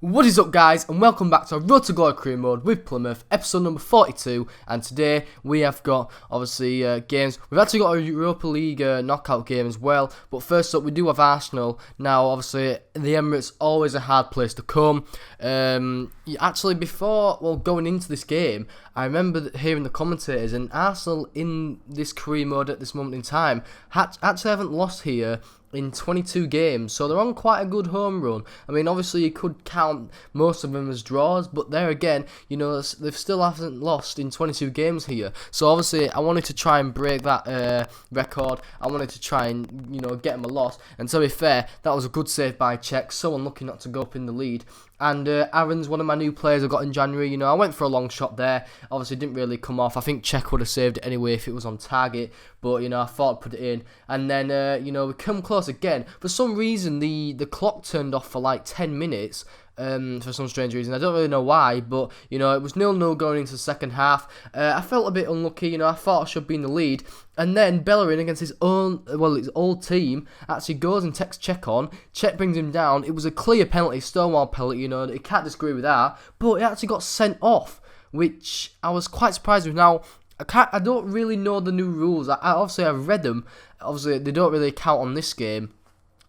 What is up, guys, and welcome back to Road to Glory Career Mode with Plymouth, episode number 42, and today we have got, obviously, games. We've actually got a Europa League knockout game as well, but first up we do have Arsenal. Now, obviously, the Emirates, always a hard place to come. Actually, going into this game, I remember hearing the commentators, and Arsenal in this career mode at this moment in time actually haven't lost here in 22 games, so they're on quite a good home run. I mean, obviously you could count most of them as draws, but there again, you know, they've still haven't lost in 22 games here. So obviously I wanted to try and break that record. I wanted to try and, you know, get them a loss, and to be fair, that was a good save by Czech, so unlucky not to go up in the lead. And Aaron's one of my new players I got in January. You know, I went for a long shot there. Obviously, didn't really come off. I think Czech would have saved it anyway if it was on target. But, you know, I thought I'd put it in. And then, you know, we come close again. For some reason, the clock turned off for like 10 minutes. For some strange reason. I don't really know why, but, you know, it was 0-0 going into the second half. I felt a bit unlucky, you know, I thought I should be in the lead. And then Bellerin against his old team actually goes and takes Czech on. Czech brings him down. It was a clear penalty, stonewall penalty, you know, you can't disagree with that. But it actually got sent off, which I was quite surprised with. Now, I don't really know the new rules. Obviously, I've read them. Obviously, they don't really count on this game.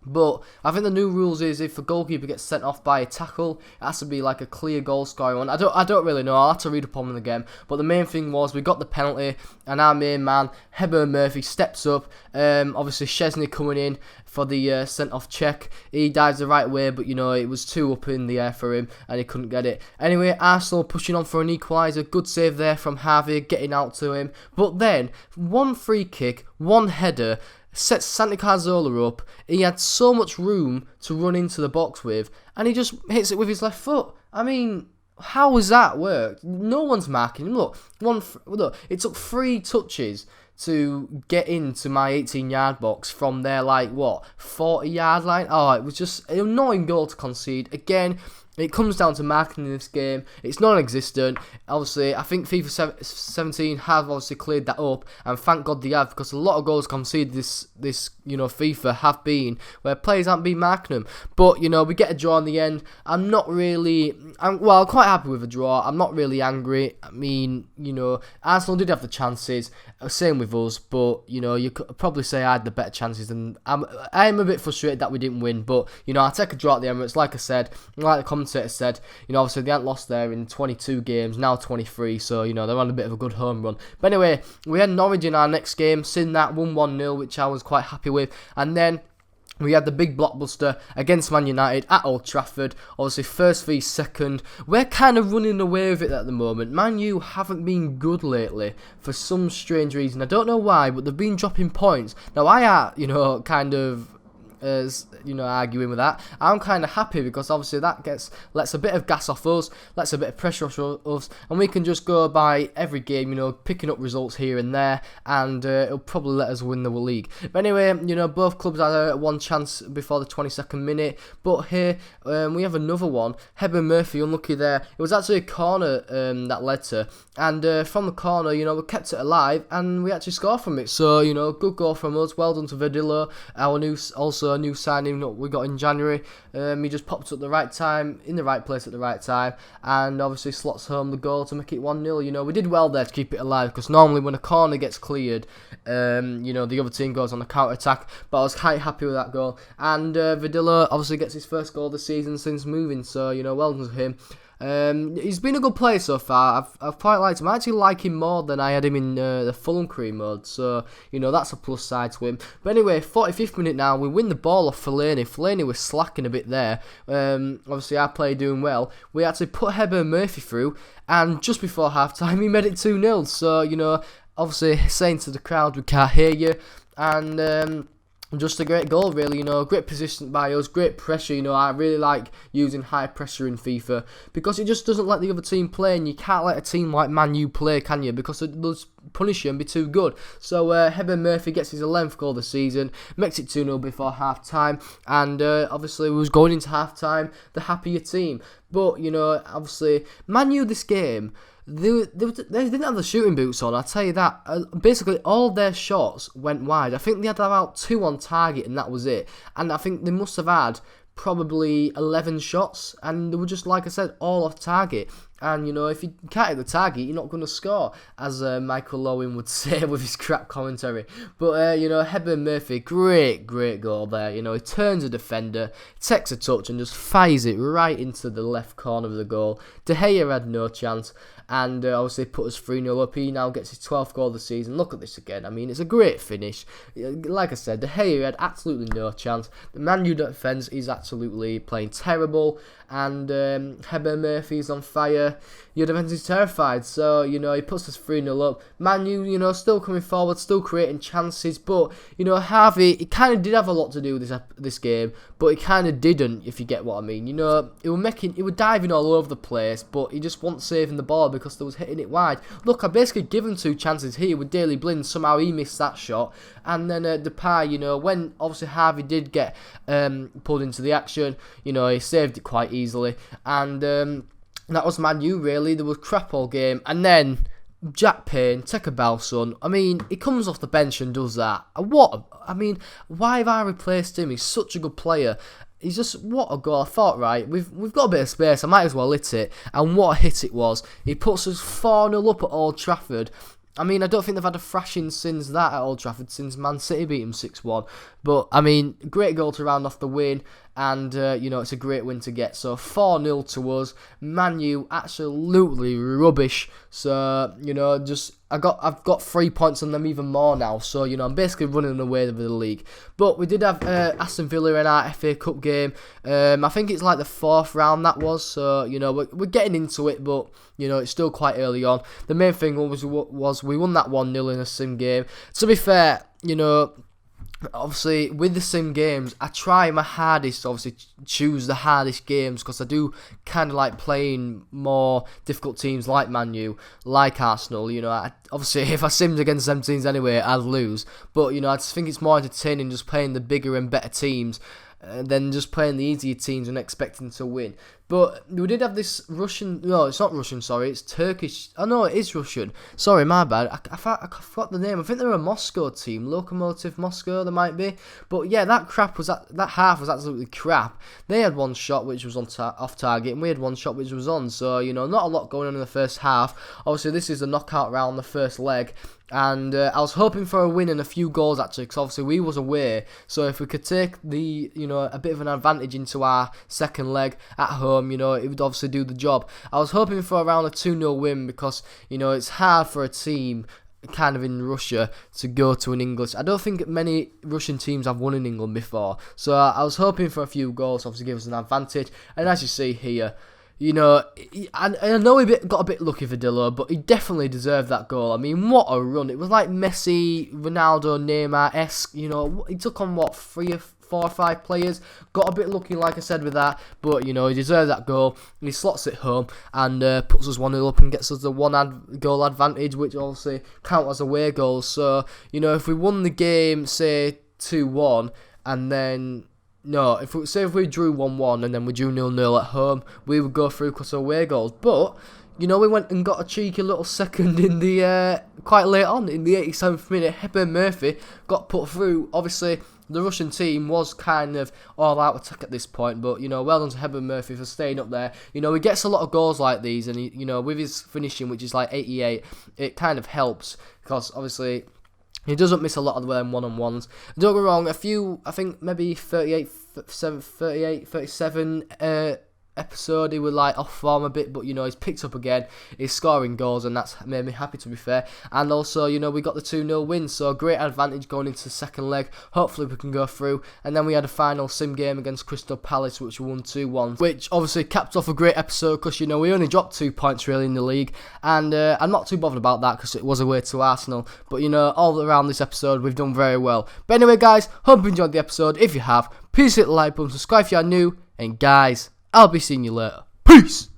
But I think the new rules is if a goalkeeper gets sent off by a tackle, it has to be like a clear goal scoring one. I don't really know. I'll have to read up on them again. But the main thing was we got the penalty, and our main man, Heber Murphy, steps up. Obviously, Szczesny coming in for the sent off Czech. He dives the right way, but you know it was too up in the air for him, and he couldn't get it. Anyway, Arsenal pushing on for an equaliser. Good save there from Harvey, getting out to him. But then one free kick, one header, sets Santi Cazorla up. He had so much room to run into the box with, and he just hits it with his left foot. I mean, how has that worked? No one's marking him. Look, it took 3 touches to get into my 18-yard box from their, 40-yard line. Oh, it was just an annoying goal to concede. Again, it comes down to marking in this game. It's non-existent. Obviously, I think FIFA 17 have obviously cleared that up, and thank God they have, because a lot of goals conceded this FIFA have been where players haven't been marking them. But, you know, we get a draw in the end. I'm quite happy with a draw. I'm not really angry. I mean, you know, Arsenal did have the chances, same with us, but, you know, you could probably say I had the better chances, and I am a bit frustrated that we didn't win, but, you know, I take a draw at the Emirates, like I said, like the commentator said, you know, obviously they hadn't lost there in 22 games, now 23, so, you know, they're on a bit of a good home run. But anyway, we had Norwich in our next game, seeing that 1-1-0, which I was quite happy with, and then we had the big blockbuster against Man United at Old Trafford. Obviously, first v second. We're kind of running away with it at the moment. Man U haven't been good lately for some strange reason. I don't know why, but they've been dropping points. Now, I are, you know, kind of arguing with that. I'm kind of happy because obviously that lets a bit of gas off us, lets a bit of pressure off us, and we can just go by every game, you know, picking up results here and there, and it'll probably let us win the league. But anyway, you know, both clubs had one chance before the 22nd minute, but here we have another one. Heber Murphy, unlucky there. It was actually a corner that led to, and from the corner, you know, we kept it alive, and we actually scored from it. So, you know, good goal from us. Well done to Verdillo, our new signing that we got in January. He just popped up the right time, in the right place at the right time, and obviously slots home the goal to make it 1-0. You know, we did well there to keep it alive, because normally when a corner gets cleared, you know, the other team goes on a counter-attack, but I was quite happy with that goal. And Verdillo obviously gets his first goal this season since moving, so, you know, well done to him. He's been a good player so far. I've quite liked him. I actually like him more than I had him in the Fulham career mode, so, you know, that's a plus side to him. But anyway, 45th minute now, we win the ball off Fellaini. Fellaini was slacking a bit there. Obviously our player doing well. We actually put Heber Murphy through, and just before half time he made it 2-0. So, you know, obviously saying to the crowd, we can't hear you, and just a great goal, really, you know, great position by us, great pressure, you know. I really like using high pressure in FIFA, because it just doesn't let the other team play, and you can't let a team like Man U play, can you? Because it does punish you and be too good. So Heber Murphy gets his 11th goal this season, makes it 2-0 before half time, and obviously we was going into half time the happier team. But, you know, obviously Man U this game, they didn't have the shooting boots on, I'll tell you that. Basically, all their shots went wide. I think they had about 2 on target, and that was it. And I think they must have had probably 11 shots, and they were just, like I said, all off target. And, you know, if you can't hit the target, you're not going to score, as Michael Owen would say with his crap commentary. But, you know, Hepburn Murphy, great goal there. You know, he turns a defender, takes a touch, and just fires it right into the left corner of the goal. De Gea had no chance, and obviously put us 3-0 up. He now gets his 12th goal of the season. Look at this again. I mean, it's a great finish. Like I said, De Gea had absolutely no chance. The Man U defence is absolutely playing terrible, and Hepburn Murphy's on fire. Your defence is terrified, so, you know, he puts us 3-0 up. Man U, you know, still coming forward, still creating chances, but, you know, Harvey, he kind of did have a lot to do with this game, but he kind of didn't, if you get what I mean. You know, he was diving all over the place, but he just wasn't saving the ball because they was hitting it wide. Look, I basically given 2 chances here with Daley Blind. Somehow he missed that shot, and then Depay, you know, when obviously Harvey did get pulled into the action, you know, he saved it quite easily, and that was Man U, really. There was crap all game. And then Jack Payne, take a bow, son. I mean, he comes off the bench and does that. Why have I replaced him? He's such a good player. He's just, what a goal. I thought, right, we've got a bit of space. I might as well hit it. And what a hit it was. He puts us 4-0 up at Old Trafford. I mean, I don't think they've had a thrashing since that at Old Trafford, since Man City beat them 6-1. But, I mean, great goal to round off the win. And, you know, it's a great win to get. So, 4-0 to us. Man U, absolutely rubbish. So, you know, I've got 3 points on them, even more now. So, you know, I'm basically running away with the league. But we did have Aston Villa in our FA Cup game. I think it's like the 4th round that was. So, you know, we're getting into it, but, you know, it's still quite early on. The main thing was we won that 1-0 in a sim game. To be fair, you know, obviously with the sim games, I try my hardest to obviously choose the hardest games, because I do kind of like playing more difficult teams like Man U, like Arsenal. You know, obviously if I simmed against them teams anyway, I'd lose, but, you know, I just think it's more entertaining just playing the bigger and better teams than just playing the easier teams and expecting to win. But we did have this Russian... No, it's not Russian, sorry. It's Turkish. Oh, no, it is Russian. Sorry, my bad. I forgot the name. I think they're a Moscow team. Lokomotiv Moscow, they might be. But, yeah, that half was absolutely crap. They had one shot which was off target, and we had one shot which was on. So, you know, not a lot going on in the first half. Obviously, this is the knockout round, the first leg. And I was hoping for a win and a few goals, actually, because obviously we was away. So if we could take a bit of an advantage into our second leg at home, you know, it would obviously do the job. I was hoping for around a 2-0 win, because, you know, it's hard for a team kind of in Russia to go to an English. I don't think many Russian teams have won in England before. So I was hoping for a few goals, obviously give us an advantage. And as you see here, you know, I know he got a bit lucky for Dillo, but he definitely deserved that goal. I mean, what a run. It was like Messi, Ronaldo, Neymar-esque. You know, he took on, 4 or 5 players. Got a bit lucky, like I said, with that. But, you know, he deserved that goal. He slots it home and puts us 1-0 up and gets us the goal advantage, which obviously count as away goals. So, you know, if we won the game, say, 2-1, and then... No, if we drew 1-1 and then we drew 0-0 at home, we would go through because of away goals. But, you know, we went and got a cheeky little second in the quite late on, in the 87th minute. Hepburn Murphy got put through. Obviously, the Russian team was kind of all out attack at this point, but, you know, well done to Hepburn Murphy for staying up there. You know, he gets a lot of goals like these, and, you know, with his finishing, which is like 88, it kind of helps, because obviously... He doesn't miss a lot of them one-on-ones. Don't get me wrong, I think maybe 37 episode, he was like off form a bit, but, you know, he's picked up again. He's scoring goals, and that's made me happy, to be fair. And also, you know, we got the 2-0 win, so great advantage going into the second leg. Hopefully we can go through. And then we had a final sim game against Crystal Palace, which we won 2-1, which obviously capped off a great episode, because, you know, we only dropped 2 points really in the league, and I'm not too bothered about that, because it was away to Arsenal. But, you know, all around this episode, we've done very well. But anyway, guys, hope you enjoyed the episode. If you have, please hit the like button, subscribe if you are new, and guys, I'll be seeing you later. Peace!